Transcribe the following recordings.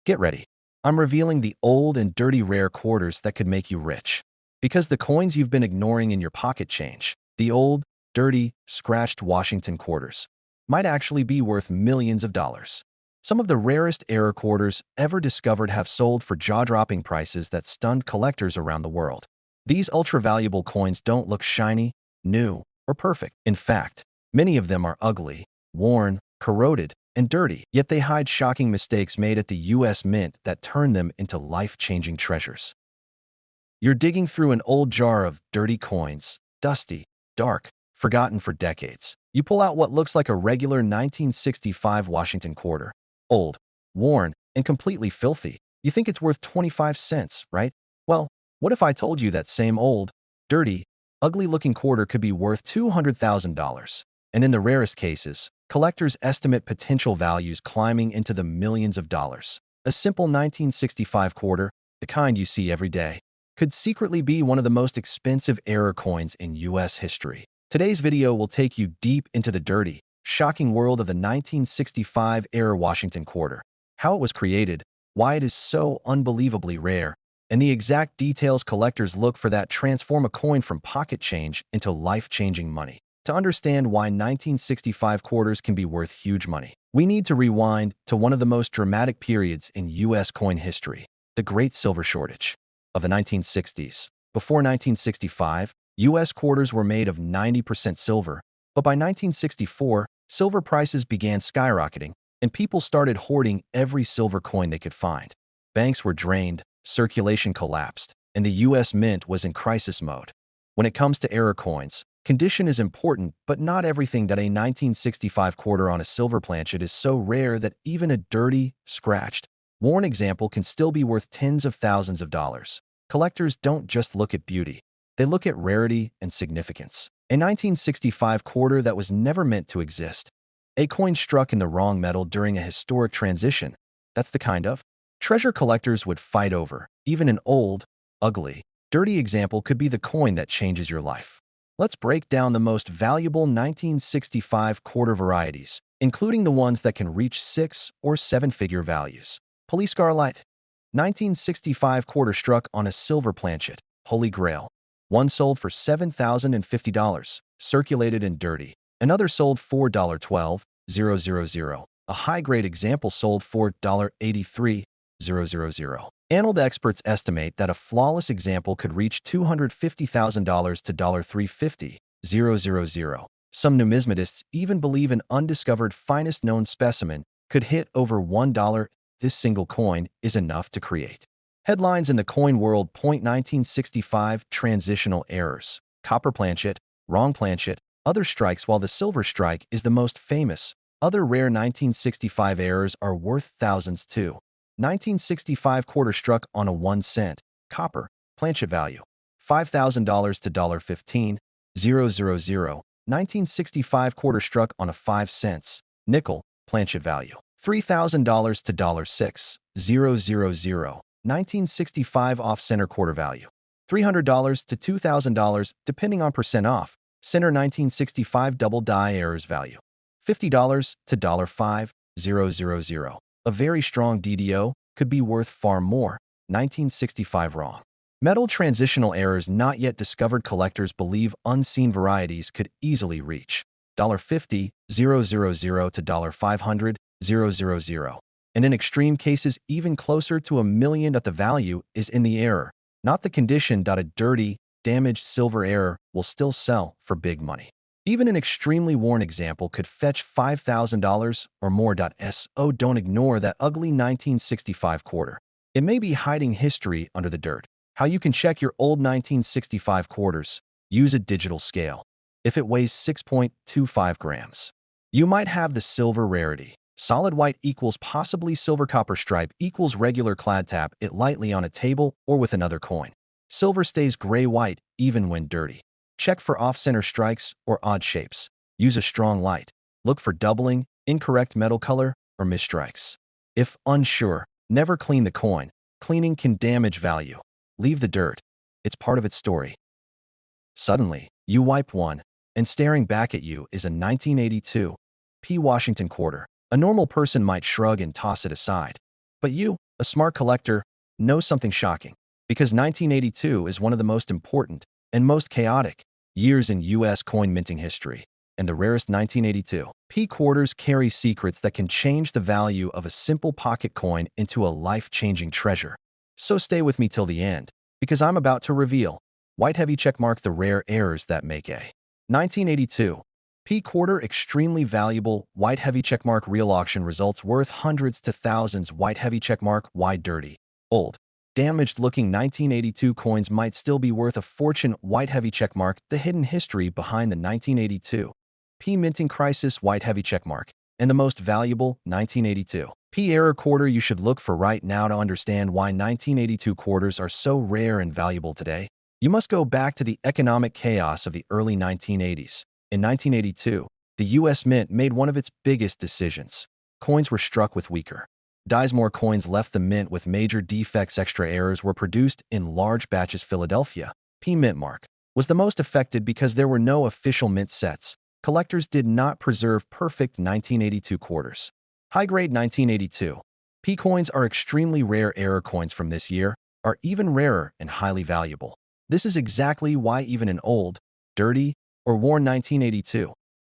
Get ready. I'm revealing the old and dirty rare quarters that could make you rich. Because the coins you've been ignoring in your pocket change, the old, dirty, scratched Washington quarters, might actually be worth millions of dollars. Some of the rarest error quarters ever discovered have sold for jaw-dropping prices that stunned collectors around the world. These ultra-valuable coins don't look shiny, new, or perfect. In fact, many of them are ugly, worn, corroded, and dirty, yet they hide shocking mistakes made at the U.S. Mint that turn them into life-changing treasures. You're digging through an old jar of dirty coins, dusty, dark, forgotten for decades. You pull out what looks like a regular 1965 Washington quarter. Old, worn, and completely filthy. You think it's worth 25 cents, right? Well, what if I told you that same old, dirty, ugly-looking quarter could be worth $200,000? And in the rarest cases, collectors estimate potential values climbing into the millions of dollars. A simple 1965 quarter, the kind you see every day, could secretly be one of the most expensive error coins in U.S. history. Today's video will take you deep into the dirty, shocking world of the 1965 error Washington quarter, how it was created, why it is so unbelievably rare, and the exact details collectors look for that transform a coin from pocket change into life-changing money. To understand why 1965 quarters can be worth huge money, we need to rewind to one of the most dramatic periods in U.S. coin history, the Great Silver Shortage of the 1960s. Before 1965, U.S. quarters were made of 90% silver, but by 1964, silver prices began skyrocketing, and people started hoarding every silver coin they could find. Banks were drained, circulation collapsed, and the U.S. Mint was in crisis mode. When it comes to error coins, condition is important, but not everything. That a 1965 quarter on a silver planchet is so rare that even a dirty, scratched, worn example can still be worth tens of thousands of dollars. Collectors don't just look at beauty, they look at rarity and significance. A 1965 quarter that was never meant to exist. A coin struck in the wrong metal during a historic transition. That's the kind of treasure collectors would fight over. Even an old, ugly, dirty example could be the coin that changes your life. Let's break down the most valuable 1965 quarter varieties, including the ones that can reach 6- or 7-figure values. Police Scarlet, 1965 quarter struck on a silver planchet, Holy Grail. One sold for $7,050, circulated and dirty. Another sold for $12,000. A high-grade example sold for $83,000. Annaled experts estimate that a flawless example could reach $250,000 to $350,000. Some numismatists even believe an undiscovered finest known specimen could hit over $1. This single coin is enough to create headlines in the coin world. 1965 transitional errors. Copper planchet, wrong planchet, other strikes. While the silver strike is the most famous, other rare 1965 errors are worth thousands too. 1965 quarter struck on a 1-cent, copper, planchet value, $5,000 to $15,000. 1965 quarter struck on a 5 cents, nickel, planchet value, $3,000 to $6,000. 1965 off-center quarter value, $300 to $2,000 depending on percent off. Center 1965 double die errors value, $50 to $5,000. A very strong DDO could be worth far more. 1965 wrong. Metal transitional errors not yet discovered. Collectors believe unseen varieties could easily reach $50,000 to $500,000, and in extreme cases even closer to $1 million. That the value is in the error, not the condition. A dirty, damaged silver error will still sell for big money. Even an extremely worn example could fetch $5,000 or more. So don't ignore that ugly 1965 quarter. It may be hiding history under the dirt. How you can check your old 1965 quarters: use a digital scale. If it weighs 6.25 grams, you might have the silver rarity. Solid white equals possibly silver. Copper stripe equals regular. Clad. Tap it lightly on a table or with another coin. Silver stays gray-white even when dirty. Check for off-center strikes or odd shapes. Use a strong light. Look for doubling, incorrect metal color, or misstrikes. If unsure, never clean the coin. Cleaning can damage value. Leave the dirt. It's part of its story. Suddenly, you wipe one, and staring back at you is a 1982 P. Washington quarter. A normal person might shrug and toss it aside. But you, A smart collector knows something shocking, because 1982 is one of the most important and most chaotic years in U.S. coin minting history, and the rarest 1982 P quarters carry secrets that can change the value of a simple pocket coin into a life-changing treasure. So stay with me till the end, because I'm about to reveal white heavy checkmark the rare errors that make a 1982 P quarter extremely valuable. White heavy checkmark real auction results worth hundreds to thousands. White heavy checkmark why dirty, old, damaged looking 1982 coins might still be worth a fortune. White heavy checkmark the hidden history behind the 1982 P minting crisis. White heavy checkmark and the most valuable 1982 P error quarter you should look for right now. To understand why 1982 quarters are so rare and valuable today, you must go back to the economic chaos of the early 1980s. In 1982, the U.S. Mint made one of its biggest decisions. Coins were struck with weaker dies. More coins left the mint with major defects. Extra errors were produced in large batches. Philadelphia P mint mark was the most affected because there were no official mint sets. Collectors did not preserve perfect 1982 quarters. High-grade 1982 P coins are extremely rare. Error coins from this year are even rarer and highly valuable. This is exactly why even an old, dirty, or worn 1982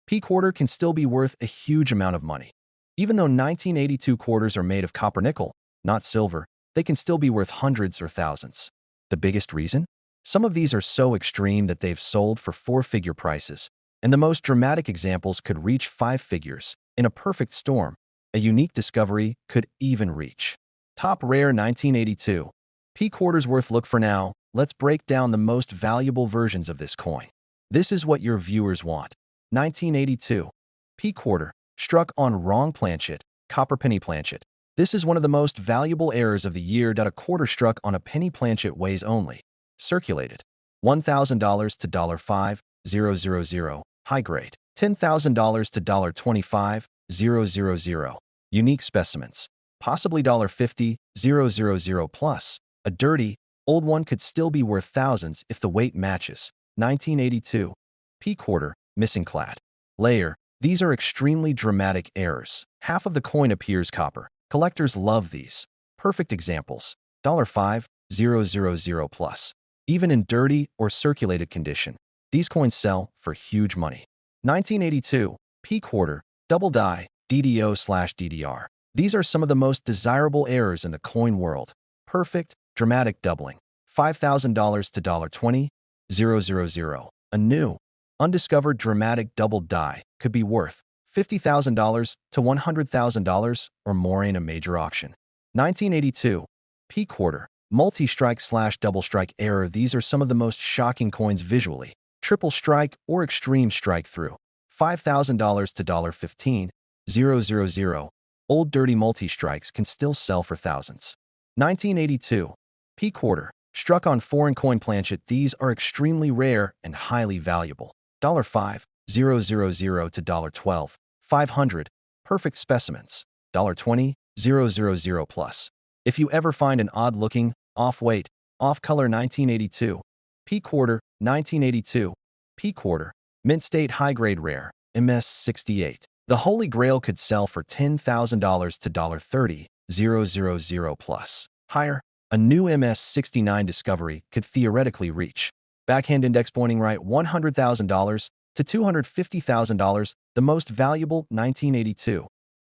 P quarter can still be worth a huge amount of money. Even though 1982 quarters are made of copper nickel, not silver, they can still be worth hundreds or thousands. The biggest reason? Some of these are so extreme that they've sold for four-figure prices, and the most dramatic examples could reach five figures. In a perfect storm, a unique discovery could even reach top rare 1982 P quarters worth. Look for now. Let's break down the most valuable versions of this coin. This is what your viewers want. 1982 P quarter struck on wrong planchet, copper penny planchet. This is one of the most valuable errors of the year. A quarter struck on a penny planchet weighs only circulated $1,000 to $5,000, high grade $10,000 to $25,000, unique specimens possibly $50,000 plus. A dirty, old one could still be worth thousands if the weight matches. 1982 P quarter missing clad layer. These are extremely dramatic errors. Half of the coin appears copper. Collectors love these. Perfect examples. $5,000 plus. Even in dirty or circulated condition, these coins sell for huge money. 1982 P quarter double die DDO/DDR. These are some of the most desirable errors in the coin world. Perfect, dramatic doubling. $5,000 to $20,000. A new, undiscovered dramatic double die could be worth $50,000 to $100,000 or more in a major auction. 1982 P quarter multi-strike/double strike error. These are some of the most shocking coins visually. Triple strike or extreme strike through. $5,000 to $15,000. Old dirty multi-strikes can still sell for thousands. 1982 P quarter struck on foreign coin planchet. These are extremely rare and highly valuable. $5,000 to $12,500. Perfect specimens. $20,000 plus. If you ever find an odd-looking, off-weight, off-color 1982 P quarter 1982 P quarter mint state high-grade rare MS68, the Holy Grail could sell for $10,000 to $30,000 plus. Higher, a new MS69 discovery could theoretically reach backhand index pointing right $100,000 to $250,000. The most valuable 1982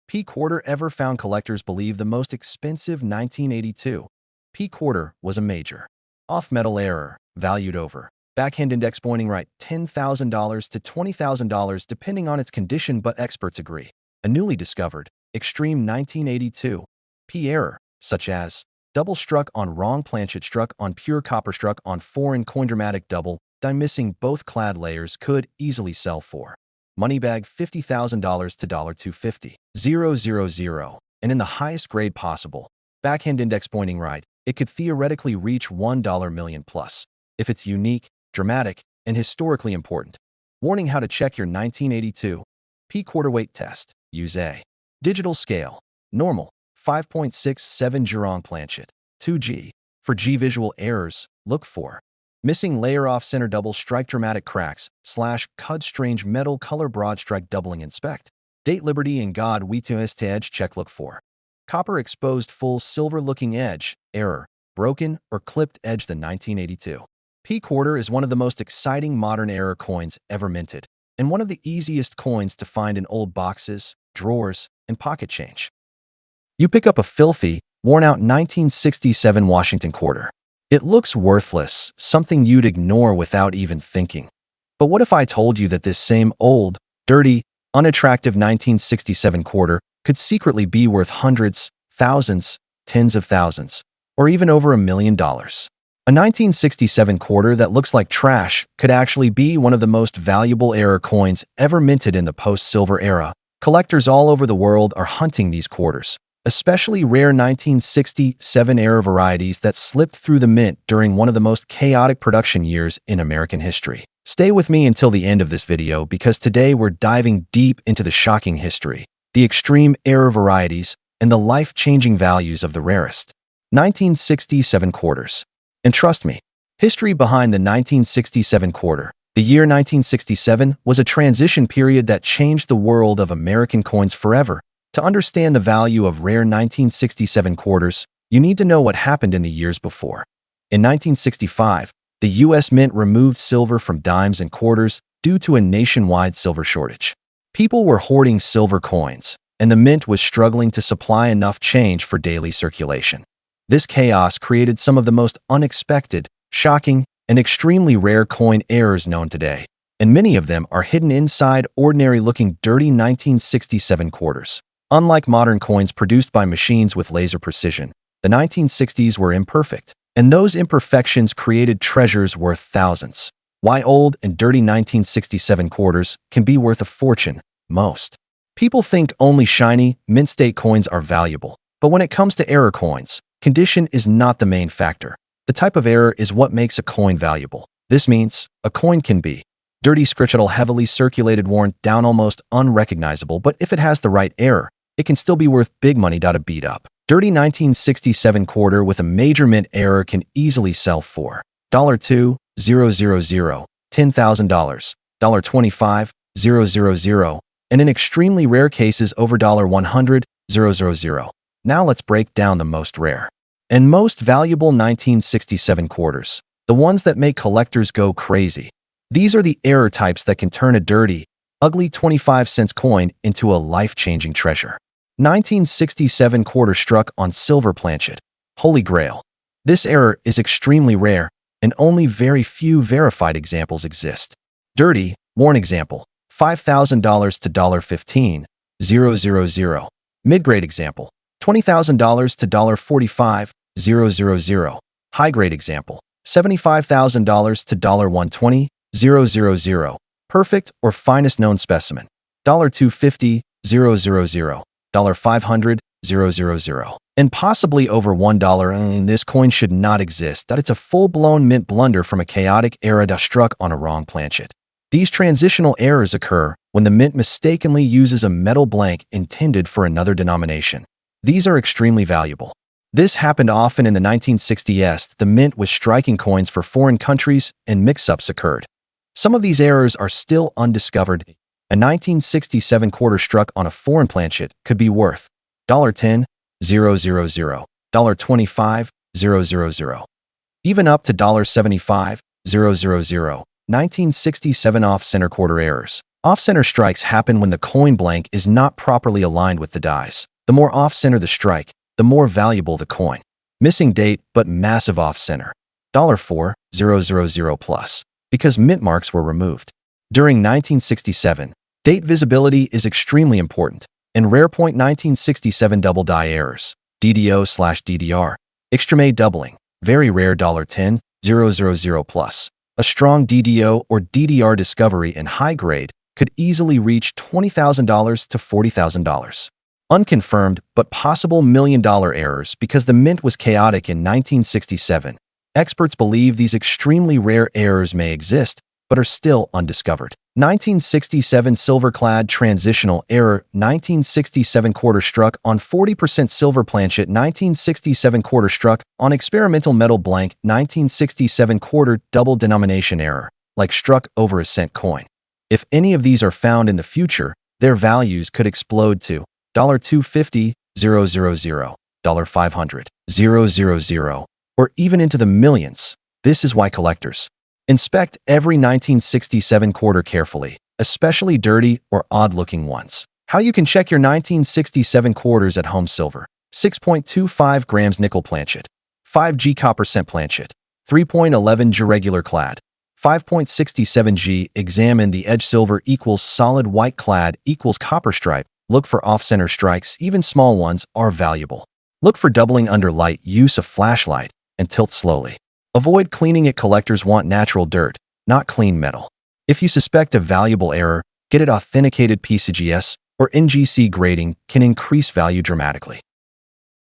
P quarter ever found. Collectors believe the most expensive 1982 P quarter was a major off-metal error, valued over backhand index pointing right $10,000 to $20,000 depending on its condition, but experts agree a newly discovered extreme 1982 P error, such as double struck on wrong planchet, struck on pure copper, struck on foreign coin, dramatic double die missing both clad layers, could easily sell for money bag $50,000 to $250,000, and in the highest grade possible backhand index pointing right, it could theoretically reach $1 million plus if it's unique, dramatic, and historically important. Warning: how to check your 1982 P quarter weight test. Use a digital scale. Normal 5.67 Girong planchet 2G. For G visual errors, look for missing layer, off center, double strike, dramatic cracks / cud, strange metal color, broad strike, doubling. Inspect date, liberty and God we to edge. Check. Look for Copper exposed full silver-looking edge, error, broken or clipped edge. The 1982 P quarter is one of the most exciting modern era coins ever minted, and one of the easiest coins to find in old boxes, drawers, and pocket change. You pick up a filthy, worn-out 1967 Washington quarter. It looks worthless, something you'd ignore without even thinking. But what if I told you that this same old, dirty, unattractive 1967 quarter could secretly be worth hundreds, thousands, tens of thousands, or even over $1 million? A 1967 quarter that looks like trash could actually be one of the most valuable era coins ever minted in the post-silver era. Collectors all over the world are hunting these quarters, especially rare 1967 era varieties that slipped through the mint during one of the most chaotic production years in American history. Stay with me until the end of this video because today we're diving deep into the shocking history, the extreme era varieties, and the life-changing values of the rarest 1967 quarters. And trust me, history behind the 1967 quarter. The year 1967 was a transition period that changed the world of American coins forever. To understand the value of rare 1967 quarters, you need to know what happened in the years before. In 1965, the U.S. Mint removed silver from dimes and quarters due to a nationwide silver shortage. People were hoarding silver coins, and the Mint was struggling to supply enough change for daily circulation. This chaos created some of the most unexpected, shocking, and extremely rare coin errors known today, and many of them are hidden inside ordinary-looking dirty 1967 quarters. Unlike modern coins produced by machines with laser precision, the 1960s were imperfect, and those imperfections created treasures worth thousands. Why old and dirty 1967 quarters can be worth a fortune. Most people think only shiny, mint-state coins are valuable, but when it comes to error coins, condition is not the main factor. The type of error is what makes a coin valuable. This means a coin can be dirty, scratchable, heavily circulated, worn down, almost unrecognizable, but if it has the right error, it can still be worth big money. To beat up dirty 1967 quarter with a major mint error can easily sell for $2,000, $10,000, $25,000, and in extremely rare cases over $100,000. Now let's break down the most rare and most valuable 1967 quarters, the ones that make collectors go crazy. These are the error types that can turn a dirty, ugly 25-cent coin into a life-changing treasure. 1967 quarter struck on silver planchet. Holy Grail. This error is extremely rare, and only very few verified examples exist. Dirty, worn example, $5,000 to $15,000. Mid-grade example, $20,000 to $45,000. High-grade example, $75,000 to $120,000. Perfect or finest known specimen, $250,000, $500,000, and possibly over $1. And this coin should not exist. That it's a full-blown mint blunder from a chaotic era that struck on a wrong planchet. These transitional errors occur when the mint mistakenly uses a metal blank intended for another denomination. These are extremely valuable. This happened often in the 1960s. The mint was striking coins for foreign countries and mix-ups occurred. Some of these errors are still undiscovered. A 1967 quarter struck on a foreign planchet could be worth $10,000, $25,000, even up to $75,000. 1967 off-center quarter errors. Off-center strikes happen when the coin blank is not properly aligned with the dies. The more off-center the strike, the more valuable the coin. Missing date but massive off-center. $4,000 plus. Because mint marks were removed. During 1967, date visibility is extremely important. In rare point 1967 double die errors, DDO/DDR, extreme doubling, very rare $10,000 plus. A strong DDO or DDR discovery in high grade could easily reach $20,000 to $40,000. Unconfirmed but possible $1 million errors because the mint was chaotic in 1967. Experts believe these extremely rare errors may exist, but are still undiscovered. 1967 silver clad transitional error. 1967 quarter struck on 40% silver planchet. 1967 quarter struck on experimental metal blank. 1967 quarter double denomination error, like struck over a cent coin. If any of these are found in the future, their values could explode to $250,000, $500, $500, or even into the millions. This is why collectors inspect every 1967 quarter carefully, especially dirty or odd-looking ones. How you can check your 1967 quarters at home: silver, 6.25 grams nickel planchet, 5G copper cent planchet, 3.11 G regular clad, 5.67 G. Examine the edge: silver equals solid white, clad equals copper stripe. Look for off-center strikes, even small ones are valuable. Look for doubling under light use of flashlight and tilt slowly. Avoid cleaning it. Collectors want natural dirt, not clean metal. If you suspect a valuable error, get it authenticated. PCGS or NGC grading can increase value dramatically.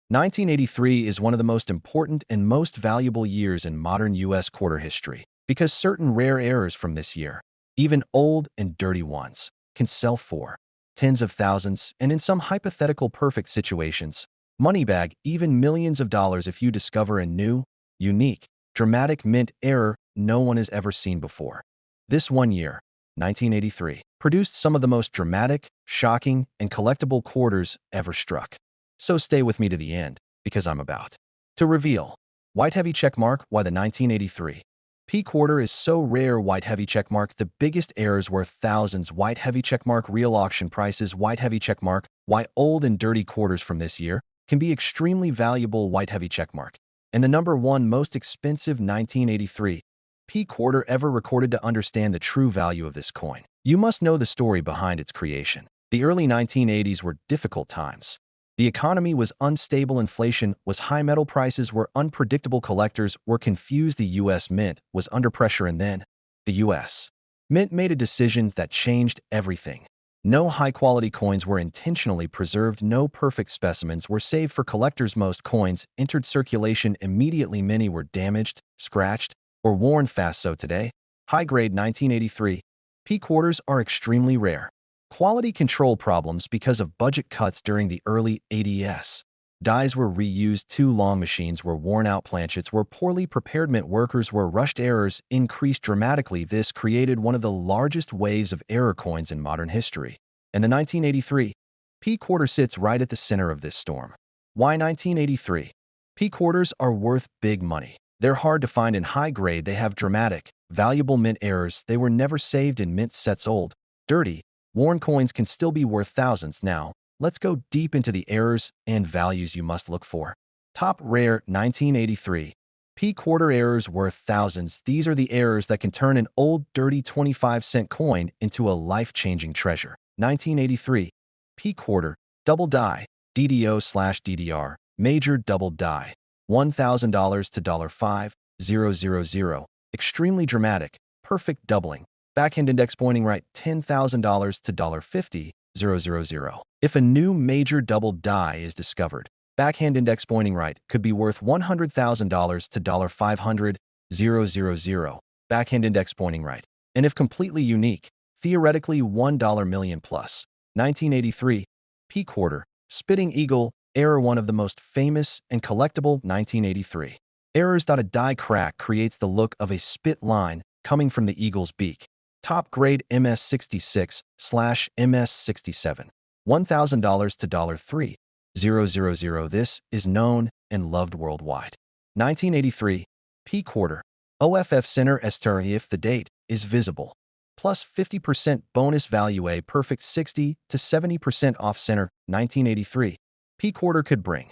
1983 is one of the most important and most valuable years in modern U.S. quarter history because certain rare errors from this year, even old and dirty ones, can sell for tens of thousands and, in some hypothetical perfect situations, money bag even millions of dollars if you discover a new, unique, dramatic mint error no one has ever seen before. This one year, 1983, produced some of the most dramatic, shocking, and collectible quarters ever struck. So stay with me to the end, because I'm about to reveal white heavy checkmark why the 1983 P quarter is so rare. White heavy checkmark, the biggest errors worth thousands. White heavy checkmark, real auction prices. White heavy checkmark, why old and dirty quarters from this year can be extremely valuable. White heavy checkmark, and the number one most expensive 1983 P quarter ever recorded. To understand the true value of this coin, you must know the story behind its creation. The early 1980s were difficult times. The economy was unstable, inflation was high, metal prices were unpredictable, collectors were confused, the U.S. Mint was under pressure, and then the U.S. Mint made a decision that changed everything. No high-quality coins were intentionally preserved, no perfect specimens were saved for collectors. Most coins entered circulation immediately. Many were damaged, scratched, or worn fast. So today, high-grade 1983 P quarters are extremely rare. Quality control problems because of budget cuts during the early 80s. Dies were reused too long, machines were worn out, planchets were poorly prepared, mint workers were rushed, errors increased dramatically. This created one of the largest waves of error coins in modern history. And the 1983 P quarter sits right at the center of this storm. Why 1983 P quarters are worth big money? They're hard to find in high grade. They have dramatic, valuable mint errors. They were never saved in mint sets. Old, dirty, worn coins can still be worth thousands. Now, let's go deep into the errors and values you must look for. Top rare 1983 P quarter errors worth thousands. These are the errors that can turn an old, dirty 25-cent coin into a life-changing treasure. 1983 P quarter, double die, DDO/DDR, major double die, $1,000 to $5,000, extremely dramatic, perfect doubling. Backhand index pointing right, $10,000 to $50,000. If a new major double die is discovered, backhand index pointing right could be worth $100,000 to $500,000. Backhand index pointing right. And if completely unique, theoretically $1 million plus. 1983 P quarter, spitting eagle error, one of the most famous and collectible 1983 errors. A die crack creates the look of a spit line coming from the eagle's beak. Top grade MS66/MS67, $1,000 to $3,000. This is known and loved worldwide. 1983 P quarter, OFF center ester if the date is visible, plus 50% bonus value, a perfect 60 to 70% off center. 1983 P quarter could bring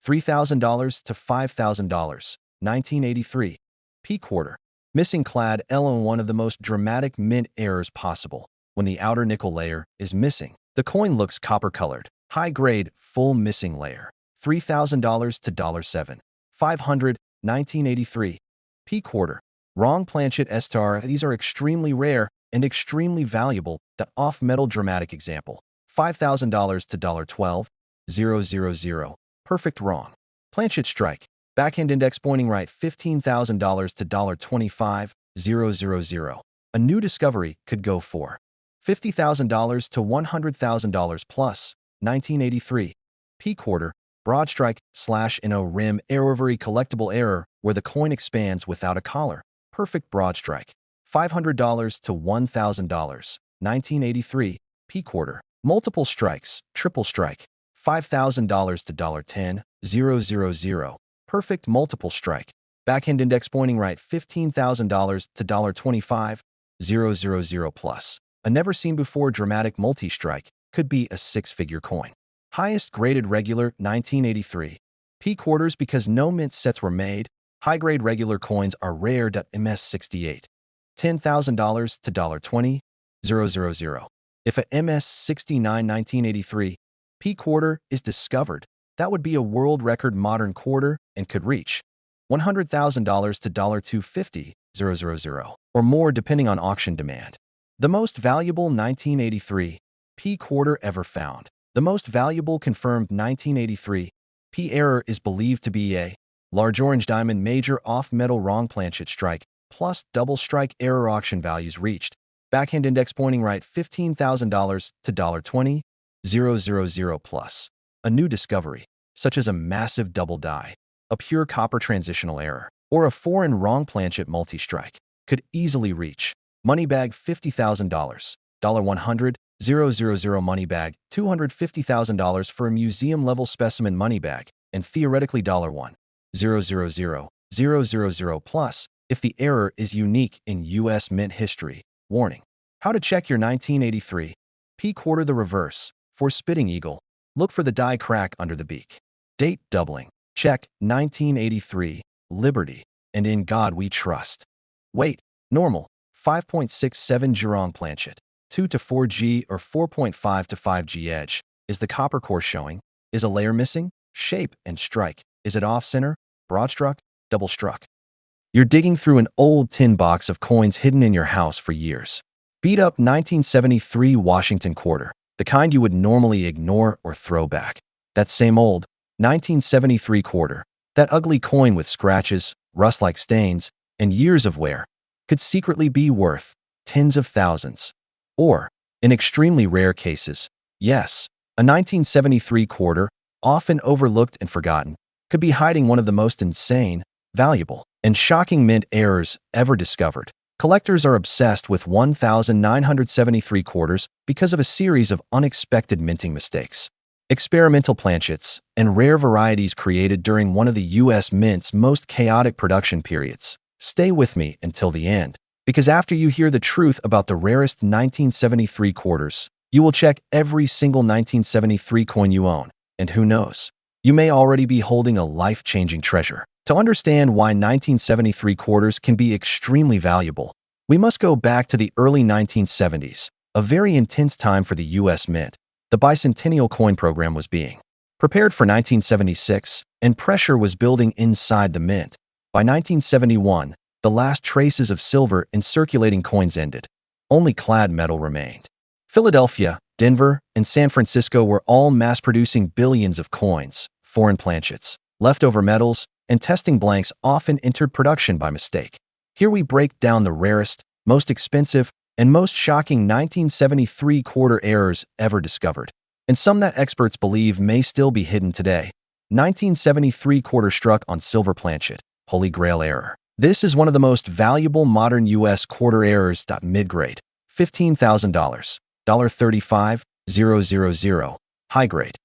$3,000 to $5,000. 1983 P quarter, missing clad LO, one of the most dramatic mint errors possible. When the outer nickel layer is missing, the coin looks copper-colored. High-grade, full missing layer, $3,000 to $7,500. 1983 P quarter, wrong planchet estar. These are extremely rare and extremely valuable. The off-metal dramatic example, $5,000 to $12,000. Perfect wrong. Planchet strike, backhand index pointing right, $15,000 to $25,000. A new discovery could go for $50,000 to $100,000 plus. 1983 P quarter, broadstrike/NO rim error, very collectible error where the coin expands without a collar. Perfect broadstrike, $500 to $1,000. 1983 P quarter, multiple strikes, triple strike, $5,000 to $10,000. Perfect multiple strike. Backhand index pointing right, $15,000 to $25,000 plus. A never-seen-before dramatic multi-strike could be a six-figure coin. Highest graded regular, 1983. P quarters because no mint sets were made. High-grade regular coins are rare. MS68. $10,000 to $20,000. If a MS69 1983 P quarter is discovered, that would be a world record modern quarter and could reach $100,000 to $250,000 or more depending on auction demand. The most valuable 1983 P quarter ever found. The most valuable confirmed 1983 P error is believed to be a large orange diamond major off-metal wrong planchet strike plus double strike error. Auction values reached. Backhand index pointing right, $15,000 to $20,000 plus. A new discovery, such as a massive double die, a pure copper transitional error, or a foreign wrong planchet multi-strike, could easily reach money bag $50,000, $100,000 money bag, $250,000 for a museum-level specimen money bag, and theoretically $1,000,000 plus if the error is unique in U.S. Mint history. Warning. How to check your 1983 P quarter. The reverse. For spitting eagle, look for the die crack under the beak. Date doubling. Check 1983 Liberty, and in God we trust. Weight. Normal. 5.67 Girong planchet. 2 to 4G or 4.5 to 5G edge. Is the copper core showing? Is a layer missing? Shape and strike. Is it off-center? Broadstruck? Double struck? You're digging through an old tin box of coins hidden in your house for years. Beat up 1973 Washington quarter, the kind you would normally ignore or throw back. That same old 1973 quarter, that ugly coin with scratches, rust-like stains, and years of wear, could secretly be worth tens of thousands. Or, in extremely rare cases, yes, a 1973 quarter, often overlooked and forgotten, could be hiding one of the most insane, valuable, and shocking mint errors ever discovered. Collectors are obsessed with 1,973 quarters because of a series of unexpected minting mistakes. Experimental planchets and rare varieties created during one of the U.S. Mint's most chaotic production periods. Stay with me until the end, because after you hear the truth about the rarest 1973 quarters, you will check every single 1973 coin you own, and who knows, you may already be holding a life-changing treasure. To understand why 1973 quarters can be extremely valuable, we must go back to the early 1970s, a very intense time for the U.S. Mint. The Bicentennial coin program was being prepared for 1976, and pressure was building inside the mint. By 1971, the last traces of silver in circulating coins ended. Only clad metal remained. Philadelphia, Denver, and San Francisco were all mass-producing billions of coins, foreign planchets, leftover metals, and testing blanks often entered production by mistake. Here we break down the rarest, most expensive, and most shocking 1973 quarter errors ever discovered, and some that experts believe may still be hidden today. 1973 quarter struck on silver planchet, Holy Grail error. This is one of the most valuable modern U.S. quarter errors. Mid-grade, $15,000, $35,000. High-grade,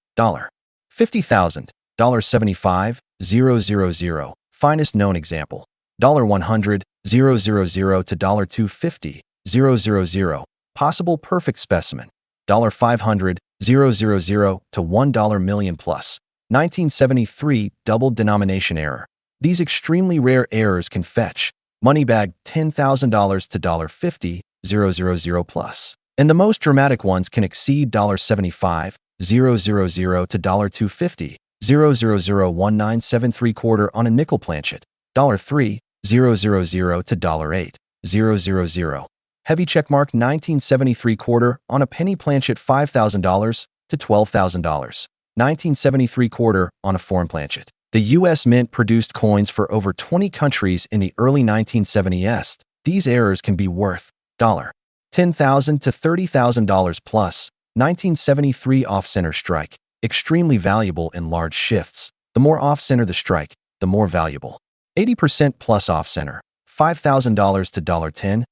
$50,000, $75,000. Finest known example, $100,000 to $250,000. Possible perfect specimen, $500,000 to $1 million plus. 1973 double denomination error. These extremely rare errors can fetch money bag $10,000 to $50,000 plus. And the most dramatic ones can exceed $75,000 to $250,000. 1973 quarter on a nickel planchet, $3,000 to $8,000. Heavy checkmark 1973 quarter on a penny planchet, $5,000 to $12,000. 1973 quarter on a foreign planchet. The U.S. Mint produced coins for over 20 countries in the early 1970s. These errors can be worth $10,000 to $30,000 plus. 1973 off-center strike. Extremely valuable in large shifts. The more off-center the strike, the more valuable. 80% plus off-center, $5,000 to $10,000.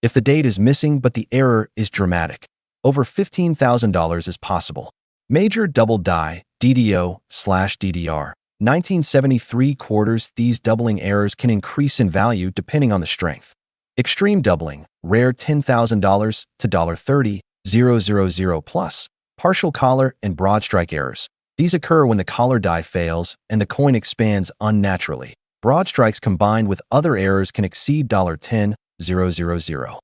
If the date is missing but the error is dramatic, over $15,000 is possible. Major double die, DDO/DDR. 1973 quarters. These doubling errors can increase in value depending on the strength. Extreme doubling, rare $10,000 to $30,000 plus. Partial collar and broadstrike errors. These occur when the collar die fails and the coin expands unnaturally. Broadstrikes combined with other errors can exceed $10,000.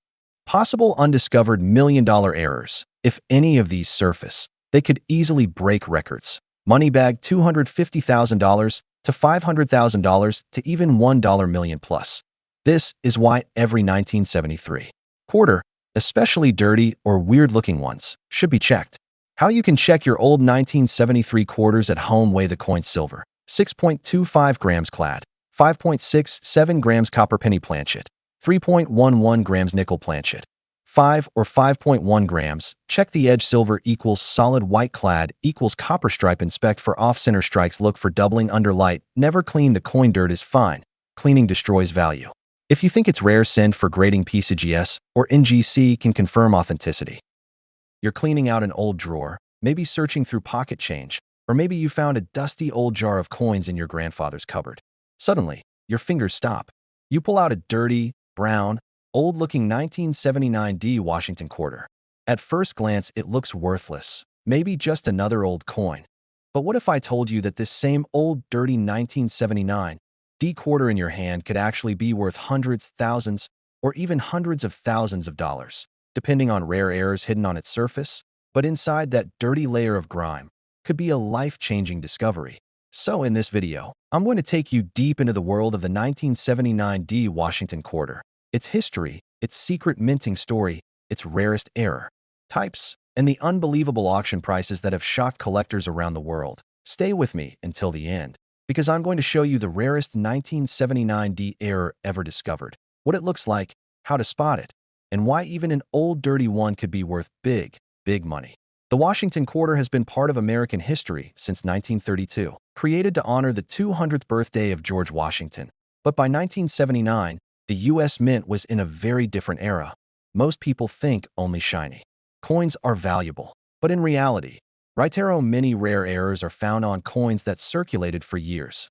Possible undiscovered $1,000,000 errors. If any of these surface, they could easily break records. Money bag $250,000 to $500,000 to even $1 million plus. This is why every 1973 quarter, especially dirty or weird-looking ones, should be checked. How you can check your old 1973 quarters at home. Weigh the coin. Silver, 6.25 grams clad, 5.67 grams copper penny planchet, 3.11 grams nickel planchet, 5 or 5.1 grams. Check the edge. Silver equals solid, white clad equals copper stripe. Inspect for off-center strikes. Look for doubling under light. Never clean the coin. Dirt is fine. Cleaning destroys value. If you think it's rare, send for grading. PCGS or NGC can confirm authenticity. You're cleaning out an old drawer, maybe searching through pocket change, or maybe you found a dusty old jar of coins in your grandfather's cupboard. Suddenly, your fingers stop. You pull out a dirty, brown, old-looking 1979 D Washington quarter. At first glance, it looks worthless, maybe just another old coin. But what if I told you that this same old, dirty 1979 D quarter in your hand could actually be worth hundreds, thousands, or even hundreds of thousands of dollars, depending on rare errors hidden on its surface? But inside that dirty layer of grime could be a life-changing discovery. So in this video, I'm going to take you deep into the world of the 1979 D Washington quarter, its history, its secret minting story, its rarest error types, and the unbelievable auction prices that have shocked collectors around the world. Stay with me until the end, because I'm going to show you the rarest 1979 D error ever discovered, what it looks like, how to spot it, and why even an old dirty one could be worth big, big money. The Washington quarter has been part of American history since 1932, created to honor the 200th birthday of George Washington. But by 1979, the U.S. Mint was in a very different era. Most people think only shiny coins are valuable, but in reality, many rare errors are found on coins that circulated for years.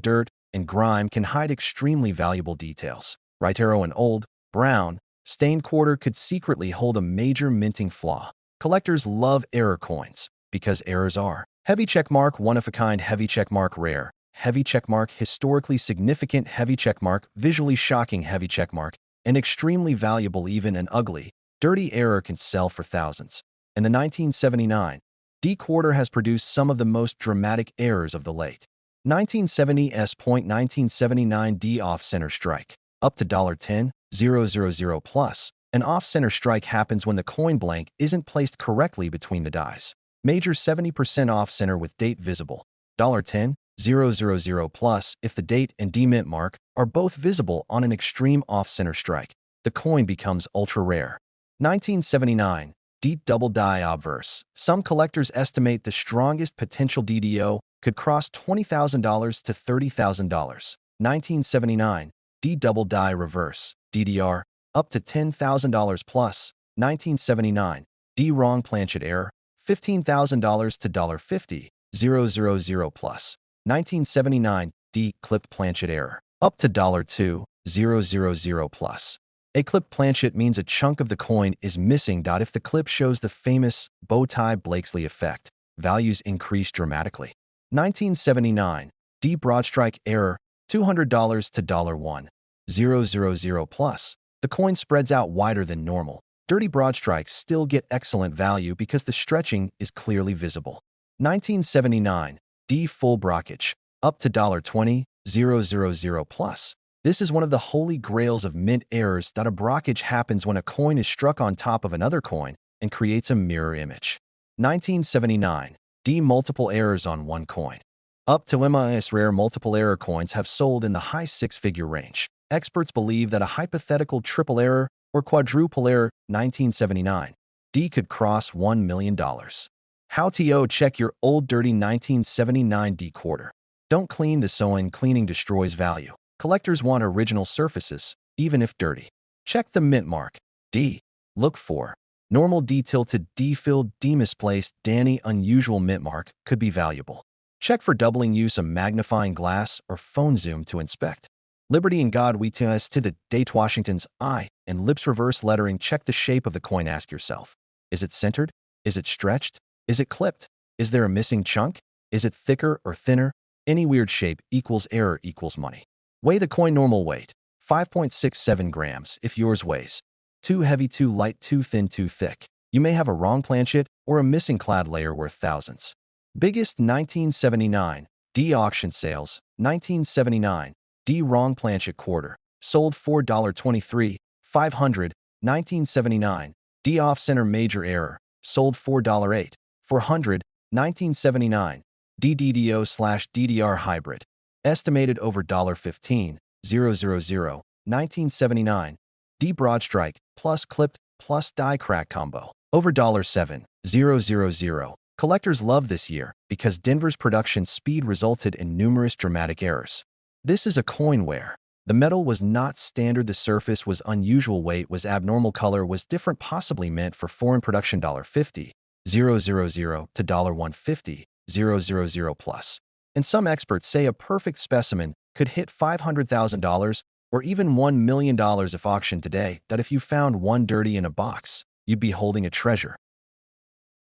Dirt and grime can hide extremely valuable details. An old, brown, stained quarter could secretly hold a major minting flaw. Collectors love error coins because errors are heavy checkmark, one-of-a-kind, heavy checkmark, rare, heavy checkmark, historically significant, heavy checkmark, visually shocking, heavy checkmark, and extremely valuable. Even an ugly, dirty error can sell for thousands. And the 1979 D quarter has produced some of the most dramatic errors of the late 1970s. 1979 D off-center strike, up to $10,000 plus. An off-center strike happens when the coin blank isn't placed correctly between the dies. Major 70% off-center with date visible, $10,000 plus. If the date and D mint mark are both visible on an extreme off-center strike, the coin becomes ultra-rare. 1979 D double die obverse. Some collectors estimate the strongest potential DDO could cross $20,000 to $30,000. 1979 D double die reverse, DDR, up to $10,000 plus. 1979 D wrong planchet error, $15,000 to $50,000 plus. 1979 D clipped planchet error, up to $2,000 plus. A clipped planchet means a chunk of the coin is missing. If the clip shows the famous bow tie Blakesley effect, values increase dramatically. 1979 D broadstrike error, $200 to $1,000 plus. The coin spreads out wider than normal. Dirty broadstrikes still get excellent value because the stretching is clearly visible. 1979 D full brockage, up to $20,000 plus. This is one of the holy grails of mint errors. A brockage happens when a coin is struck on top of another coin and creates a mirror image. 1979 D multiple errors on one coin, up to MIS. Rare multiple error coins have sold in the high six-figure range. Experts believe that a hypothetical triple error or quadruple error 1979 D could cross $1 million. How to check your old dirty 1979 D quarter. Don't clean the sewing. Cleaning destroys value. Collectors want original surfaces, even if dirty. Check the mint mark, D. Look for Normal D-tilted, D-filled, D-misplaced, Danny unusual mint mark could be valuable. Check for doubling use of magnifying glass or phone zoom to inspect. Liberty and God we test to the date Washington's I and lips reverse lettering. Check the shape of the coin. Ask yourself, is it centered? Is it stretched? Is it clipped? Is there a missing chunk? Is it thicker or thinner? Any weird shape equals error equals money. Weigh the coin. Normal weight 5.67 grams if yours weighs too heavy, too light, too thin, too thick. You may have a wrong planchet or a missing clad layer worth thousands. Biggest 1979 D auction sales 1979 D wrong planchet quarter sold $4.23 500 1979 D off center major error sold $4.08 400 1979 D DDO/DDR hybrid estimated over $15 000 1979 D broadstrike plus clipped plus die crack combo over $7 000. Collectors love this year because Denver's production speed resulted in numerous dramatic errors. This is a coin where the metal was not standard, the surface was unusual, weight was abnormal, color was different, possibly meant for foreign production. $50 000 to $150 000 plus. And some experts say a perfect specimen could hit $500,000 or even $1 million if auctioned today. That if you found one dirty in a box, you'd be holding a treasure.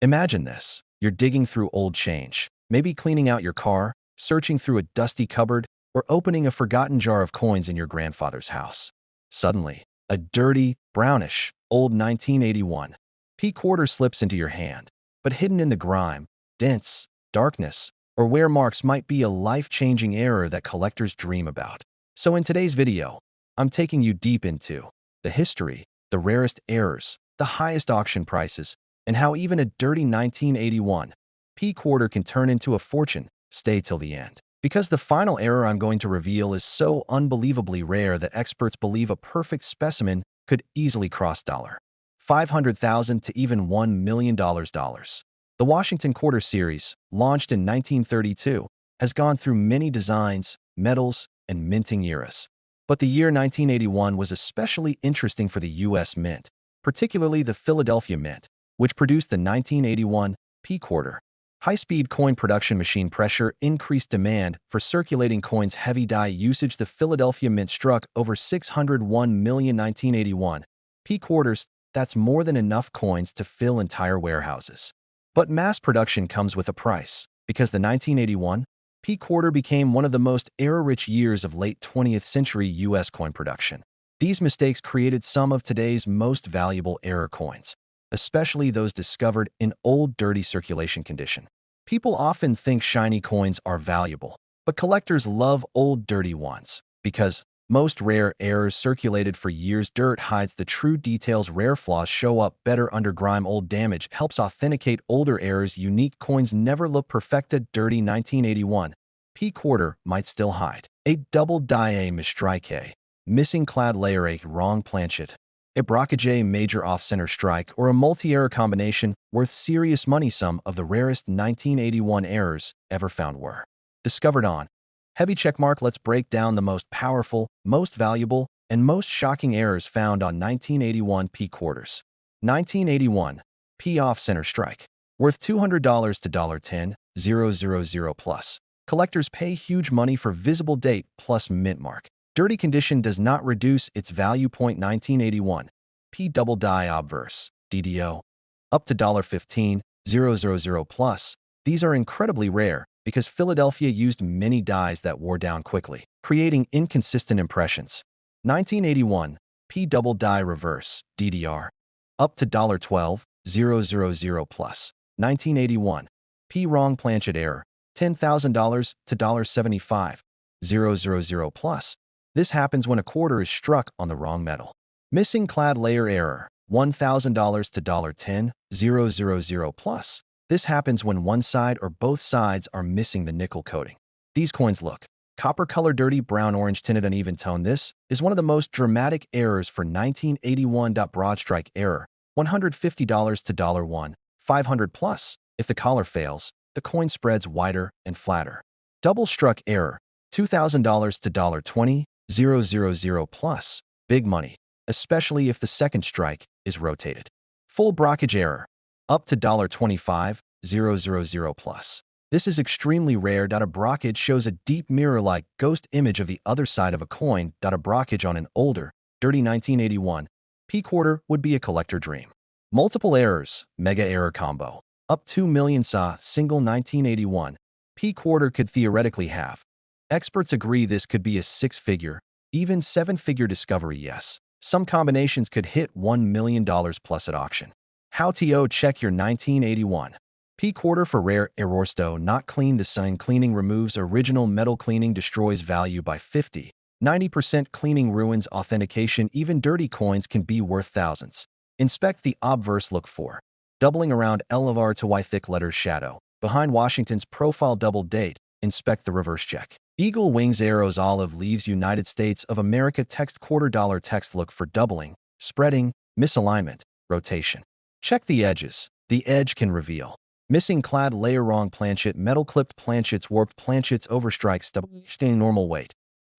Imagine this. You're digging through old change, maybe cleaning out your car, searching through a dusty cupboard, or opening a forgotten jar of coins in your grandfather's house. Suddenly, a dirty, brownish, old 1981 P quarter slips into your hand, but hidden in the grime, dents, darkness, or wear marks might be a life-changing error that collectors dream about. So in today's video, I'm taking you deep into the history, the rarest errors, the highest auction prices, and how even a dirty 1981 P quarter can turn into a fortune. Stay till the end, because the final error I'm going to reveal is so unbelievably rare that experts believe a perfect specimen could easily cross $500,000 to even $1 million. The Washington Quarter series, launched in 1932, has gone through many designs, metals, and minting eras. But the year 1981 was especially interesting for the U.S. Mint, particularly the Philadelphia Mint, which produced the 1981 P quarter. High-speed coin production, machine pressure, increased demand for circulating coins, heavy die usage. The Philadelphia Mint struck over 601 million 1981 P quarters. That's more than enough coins to fill entire warehouses. But mass production comes with a price, because the 1981 P quarter became one of the most error-rich years of late 20th century U.S. coin production. These mistakes created some of today's most valuable error coins, especially those discovered in old, dirty circulation condition. People often think shiny coins are valuable, but collectors love old, dirty ones because most rare errors circulated for years. Dirt hides the true details. Rare flaws show up better under grime. Old damage helps authenticate older errors. Unique coins never look perfected. Dirty 1981 P quarter might still hide a double die, a mistrike, a missing clad layer, a wrong planchet, a brockage, major off-center strike, or a multi-error combination worth serious money. Some of the rarest 1981 errors ever found were discovered on heavy checkmark. Let's break down the most powerful, most valuable, and most shocking errors found on 1981 P quarters. 1981 P off-center strike, worth $200 to $10 000 plus. Collectors pay huge money for visible date plus mint mark. Dirty condition does not reduce its value. 1981 P double die obverse DDO, up to $15 000 plus. These are incredibly rare because Philadelphia used many dies that wore down quickly, creating inconsistent impressions. 1981 P double die reverse DDR, up to $12 000 plus. 1981 P wrong planchet error, $10,000 to $75 000 plus. This happens when a quarter is struck on the wrong metal. Missing clad layer error, $1,000 to $10 000 plus. This happens when one side or both sides are missing the nickel coating. These coins look copper color, dirty, brown, orange, tinted, uneven tone. This is one of the most dramatic errors for 1981. Broadstrike error, $150 to $1, 500 plus. If the collar fails, the coin spreads wider and flatter. Double struck error, $2,000 to $20 000 plus. Big money, especially if the second strike is rotated. Full blockage error, up to $25,000 plus. This is extremely rare. A blockage shows a deep mirror-like ghost image of the other side of a coin. A blockage on an older, dirty 1981 P quarter would be a collector dream. Multiple errors, mega error combo. Up 2 million sa single 1981 P quarter could theoretically have. Experts agree this could be a six-figure, even seven-figure discovery. Yes, some combinations could hit $1 million plus at auction. How to check your 1981 P quarter for rare errors. Not clean. The sign cleaning removes original metal. Cleaning destroys value by 50–90%. Cleaning ruins authentication. Even dirty coins can be worth thousands. Inspect the obverse. Look for doubling around LR to Y. Thick letters shadow behind Washington's profile. Double date. Inspect the reverse check. Eagle wings, arrows, olive leaves, United States of America text, $quarter text. Look for doubling, spreading, misalignment, rotation. Check the edges. The edge can reveal missing clad layer. Wrong planchet. Metal clipped planchets. Warped planchets. Overstrike. Staying normal weight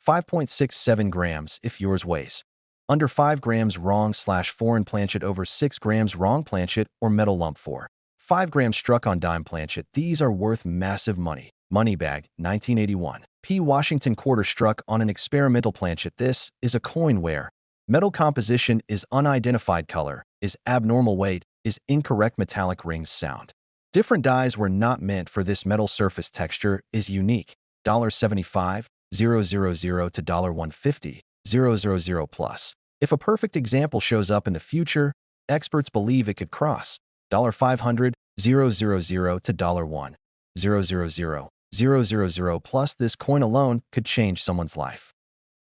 5.67 grams if yours weighs under 5 grams. Wrong/foreign planchet. Over 6 grams. Wrong planchet or metal lump. 4–5 grams struck on dime planchet. These are worth massive money. Money bag 1981 P Washington quarter struck on an experimental planchet. This is a coin where metal composition is unidentified, color is abnormal, weight is incorrect, metallic rings sound. Different dies were not meant for this. Metal surface texture is unique. $75,000 to $150,000 plus. If a perfect example shows up in the future, experts believe it could cross $500,000 to $1,000,000 plus. This coin alone could change someone's life.